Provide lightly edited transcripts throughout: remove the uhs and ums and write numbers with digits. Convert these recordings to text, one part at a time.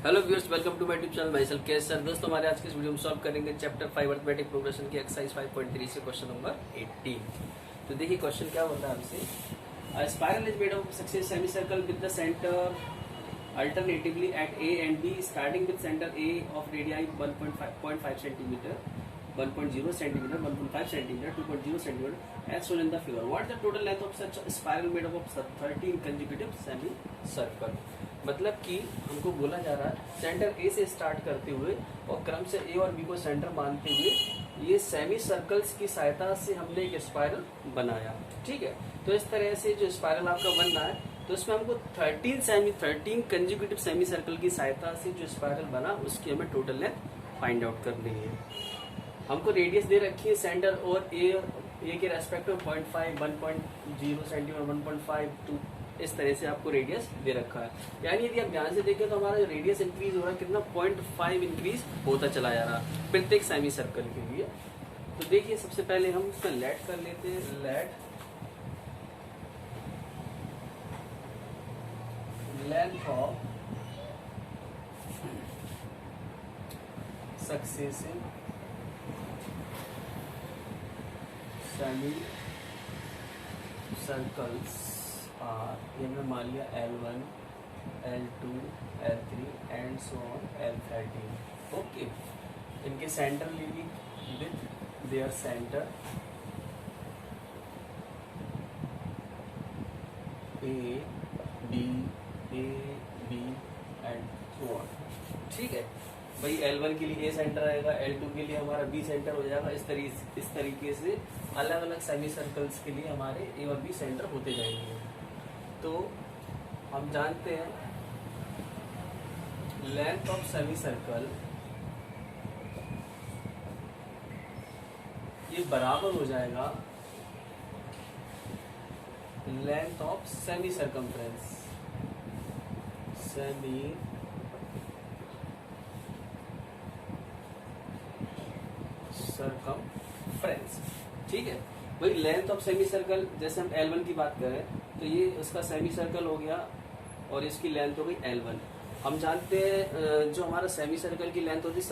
Hello viewers, welcome to my YouTube channel myself KS sir. दोस्तों, हमारे आज के इस वीडियो में सॉल्व करेंगे चैप्टर 5 अर्थमेटिक प्रोग्रेशन की एक्सरसाइज 5.3 से क्वेश्चन नंबर 18। तो देखिए क्वेश्चन क्या होता है हमसे। Spiral is made of successive semi circle with the centre alternatively at A and B starting with centre A of radii 1.5 centimetre, 1.0 centimetre, 1.5 centimetre, 2.0 centimetre as shown in the figure. What the total length of such spiral made up of 13 consecutive semi circle. मतलब कि हमको बोला जा रहा है centre ए से start करते हुए और क्रम से ए और बी को सेंटर मानते हुए ये सेमी सर्कल्स की सहायता से हमने एक स्पाइरल बनाया। ठीक है, तो इस तरह से जो स्पाइरल आपका बन रहा है तो इसमें हमको 13 कंसेक्यूटिव सेमी सर्कल की सहायता से जो स्पाइरल बना उसकी हमें टोटल लेंथ फाइंड आउट करनी है। हमको रेडियस दे रखी है सेंटर और ए के रेस्पेक्ट में 0.5, 1.0 सेंटीमीटर, 1.5, 2 इस तरह से आपको रेडियस दे रखा है। यानी यदि आप ध्यान से देखें तो हमारा जो रेडियस इंक्रीज हो रहा है कितना 0.5 इंक्रीज होता चला जा रहा है प्रत्येक सेमी सर्कल के लिए। तो देखिए सबसे पहले हम इसमें लेट कर लेते हैं। Let length of successive semi circles ये हमने मान लिया L1, L2, L3 and so on L13। Okay, इनके सेंटर लीवी with their centre A, B and so on. ठीक है भाई, L1 के लिए A सेंटर आएगा, L2 के लिए हमारा B सेंटर हो जाएगा। इस तरीके से अलग अलग सेमी सर्कल्स के लिए हमारे A और B सेंटर होते जाएंगे। तो हम जानते हैं लेंथ ऑफ सेमी सर्कल ये बराबर हो जाएगा length of semi circumference. Semi circumference, ठीक है भाई। लेंथ ऑफ सेमी सर्कल जैसे हम L1 की बात करें तो ये उसका सेमी सर्कल हो गया और इसकी लेंथ हो गई L1। हम जानते हैं जो हमारा सेमी सर्कल की लेंथ होती है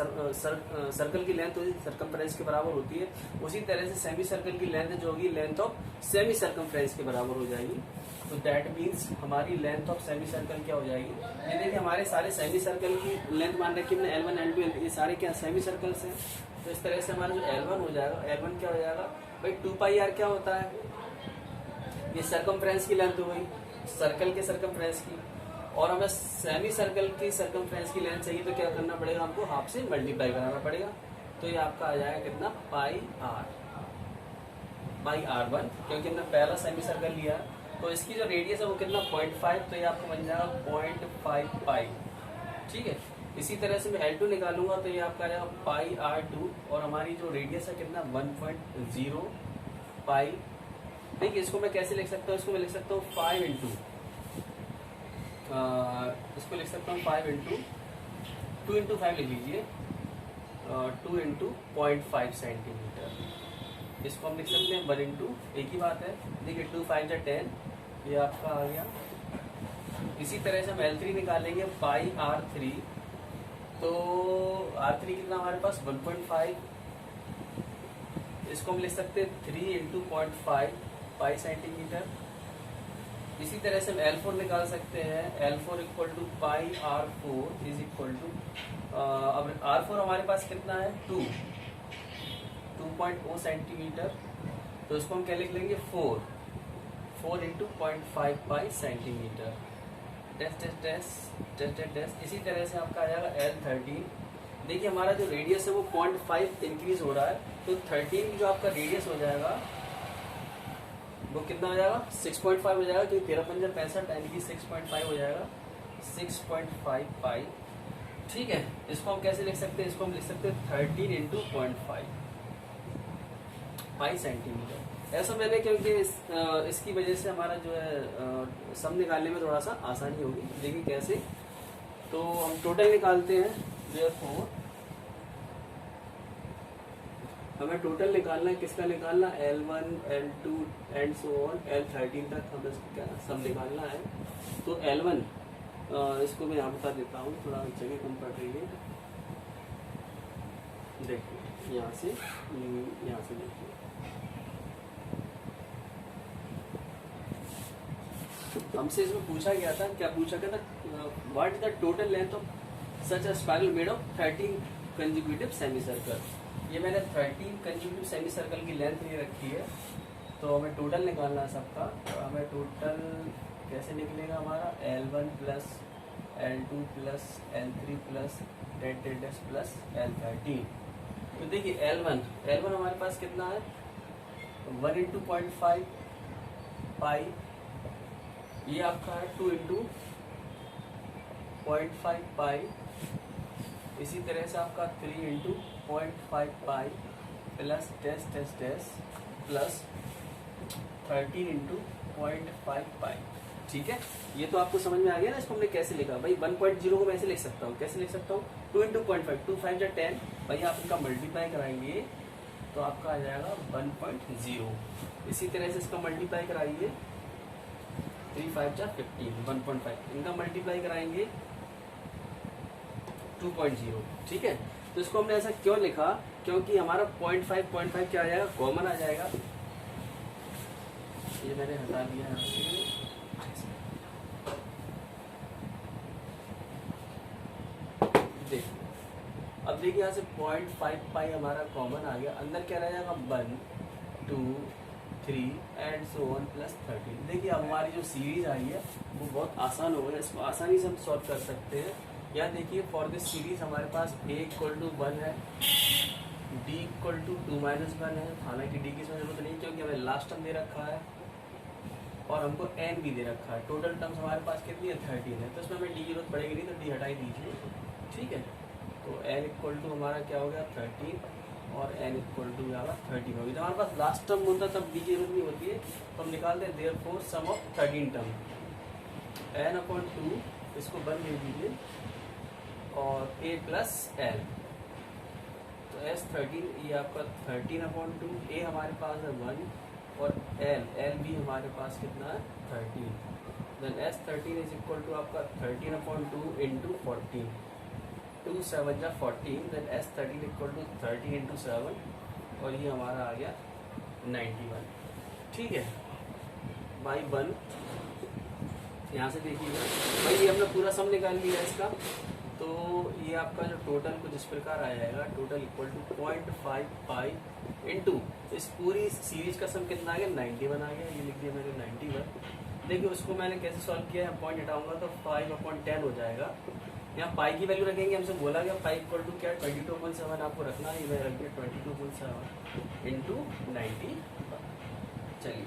सर्कल की लेंथ होती है सर्कमफ्रेंस के बराबर होती है। उसी तरह से सेमी सर्कल की लेंथ जो होगी लेंथ ऑफ सेमी सर्कमफ्रेंस के बराबर हो जाएगी। तो दैट मीन्स हमारी लेंथ ऑफ सेमी सर्कल क्या हो जाएगी। ये देखिए हमारे सारे सेमी सर्कल की लेंथ मान रखी हमने L1, L2, ये सारे क्या सेमी सर्कल्स हैं। तो इस तरह से हमारा जो L1 हो जाएगा, L1 क्या हो जाएगा भाई 2πr क्या होता है, ये सर्कमफ्रेंस की लेंथ हो गई सर्कल के सर्कमफ्रेंस की, और हमें सेमी सर्कल की सर्कमफ्रेंस की लेंथ चाहिए तो क्या करना पड़ेगा, हमको हाफ से मल्टीप्लाई कराना पड़ेगा। तो ये आपका आ जाएगा कितना पाई R1, क्योंकि हमने पहला सेमी सर्कल लिया तो इसकी जो रेडियस है वो कितना 0.5, तो ये आपको बन जाएगा 0.5 पाई। ठीक है, इसी तरह से मैं L2 निकालूंगा तो ये आपका आ जाएगा पाई R2 और हमारी जो रेडियस है कितना 1.0 पाई। देखिए इसको मैं कैसे लिख सकता हूँ, इसको मैं लिख सकता हूँ 5 इंटू इसको लिख सकता हूँ 5 इंटू 2 इंटू 5 लिख लीजिए 2 इंटू 0.5 सेंटीमीटर। इसको हम लिख सकते हैं 1 इंटू, एक ही बात है। देखिए 2 5 10, ये आपका आ गया। इसी तरह से हम L3 निकालेंगे पाई R3, तो R3 कितना हमारे पास 1.5, इसको हम लिख सकते हैं 3 इंटू 0.5 पाई सेंटीमीटर। इसी तरह से हम L4 निकाल सकते हैं, L4 equal to pi R4 is equal to, अब R4 हमारे पास कितना है 2.0 सेंटीमीटर, तो इसको हम क्या लिख लेंगे 4 इंटू 0.5 पाई सेंटीमीटर। टेस्ट। इसी तरह से आपका आ जाएगा L13। देखिए हमारा जो रेडियस है वो 0.5 इंक्रीज हो रहा है, तो 13 जो आपका रेडियस हो जाएगा वो कितना हो जाएगा 6.5 हो जाएगा, क्योंकि 13 पंजा 65 यानी कि 6.5 हो जाएगा 6.5 पाई। ठीक है, इसको हम कैसे लिख सकते हैं, इसको हम लिख सकते हैं 13 इंटू 0.5 पाई सेंटीमीटर। ऐसा मैंने क्योंकि इसकी वजह से हमारा जो है सम निकालने में थोड़ा सा आसानी होगी। देखिए कैसे, तो हम टोटल निकालते हैं। therefore हमें टोटल निकालना है, किसका निकालना, L1, L2 and so on L13 तक हमें सब निकालना है। तो L1 इसको मैं यहाँ बता देता हूँ, थोड़ा जगह कम पड़ रही है। देखिए यहाँ से देखिए, हमसे इसमें पूछा गया था, क्या पूछा गया था, what is the total length of such a spiral made of 13 consecutive semi circle. ये मैंने 13 कंसेक्यूटिव सेमी सर्कल की लेंथ नहीं रखी है, तो हमें टोटल निकालना है सबका। तो हमें टोटल कैसे निकलेगा हमारा, L1 plus L2 plus L3 plus Z plus L13। तो देखिए L1 हमारे पास कितना है, 1 इंटू 0.5 पाई, ये आपका है 2 इंटू 0.5 पाई, इसी तरह से आपका 3 into 0.5 pi plus test plus 13 into 0.5 pi. ठीक है, ये तो आपको समझ में आ गया ना। इसको हमने कैसे लिखा भाई, 1.0 को मैं ऐसे लिख सकता हूँ, कैसे लिख सकता हूँ, 2 इंटू 0.5, 2 5 जा 10, भाई आप इनका मल्टीप्लाई कराएंगे तो आपका आ जाएगा 1.0। इसी तरह से इसका मल्टीप्लाई कराइए, 3 5 जा 15, 1.5, इनका मल्टीप्लाई कराएंगे 2.0। ठीक है, तो इसको हमने ऐसा क्यों लिखा, क्योंकि हमारा 0.5 क्या आ जाएगा, कॉमन आ जाएगा। ये मैंने हटा दिया यहाँ से। अब देखिए यहाँ से 0.5 पाई हमारा कॉमन आ गया, अंदर क्या रह जाएगा, 1 2 3 एंड सो ऑन प्लस 13। देखिए अब हमारी जो सीरीज आई है वो बहुत आसान हो गई, इसको आसानी से हम सॉल्व कर सकते हैं। यहाँ देखिए फॉर दिस सीरीज हमारे पास a इक्वल टू 1 है, d इक्वल टू 2 माइनस 1 है, हालांकि d की जरूरत नहीं क्योंकि हमें लास्ट टर्म दे रखा है और हमको n भी दे रखा है। टोटल टर्म्स हमारे पास कितनी है, 13 है, तो इसमें हमें d की जरूरत पड़ेगी नहीं, तो d हटाई दीजिए। ठीक है, तो n इक्वल टू हमारा क्या हो गया 13 और n इक्वल टू यहाँ 13 होगी। जब हमारे पास लास्ट टर्म होता है तब डी की जरूरत नहीं होती है, तो हम निकालते हैं therefore some of 13 term n/2, इसको 1 ले दीजिए और a प्लस l, तो S13 ये आपका 13/2, a हमारे पास है 1 और l भी हमारे पास कितना है 13, then S13 is equal to आपका 13/2 इंटू 14, 2 7 जा 14, then S13 equal to 13 into 7 और ये हमारा आ गया 91। ठीक है, बाई 1। यहाँ से देखिएगा भाई, ये हमने पूरा सम निकाल लिया इसका, तो ये आपका जो टोटल कुछ इस प्रकार आ जाएगा, total equal to 0.5 pi into इस पूरी सीरीज का सम कितना आ गया 91 आ गया, ये लिख दिया मैंने 91। देखिए उसको मैंने कैसे सॉल्व किया है, पॉइंट हटाऊंगा तो 5/10 हो जाएगा। यहाँ पाई की वैल्यू रखेंगे, हमसे बोला गया 5 इक्वल टू क्या 22.7 आपको रखना है, मैं रख दिया 22.7 इंटू 90। चलिए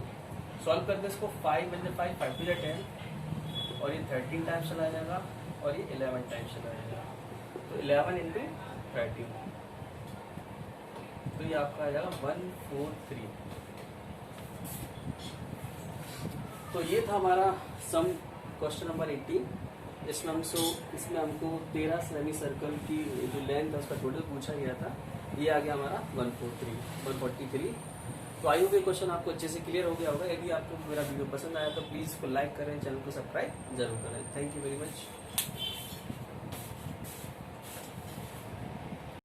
सॉल्व करते इसको, 5 बन 5 5 टू 10 और ये 13 टाइम्स चला जाएगा और ये 11 टाइम्स चला जाएगा, तो 11 इंटू 13, तो ये आपका आ जाएगा 143। तो ये था हमारा सम क्वेश्चन नंबर 18। इसमें हमको 13 सेमी सर्कल की जो लेंथ है उसका टोटल पूछा गया था, ये आ गया हमारा 143। तो आई होप ये क्वेश्चन आपको अच्छे से क्लियर हो गया होगा। यदि आपको मेरा वीडियो पसंद आया तो प्लीज़ इसको लाइक करें, चैनल को सब्सक्राइब जरूर करें। Thank you very much.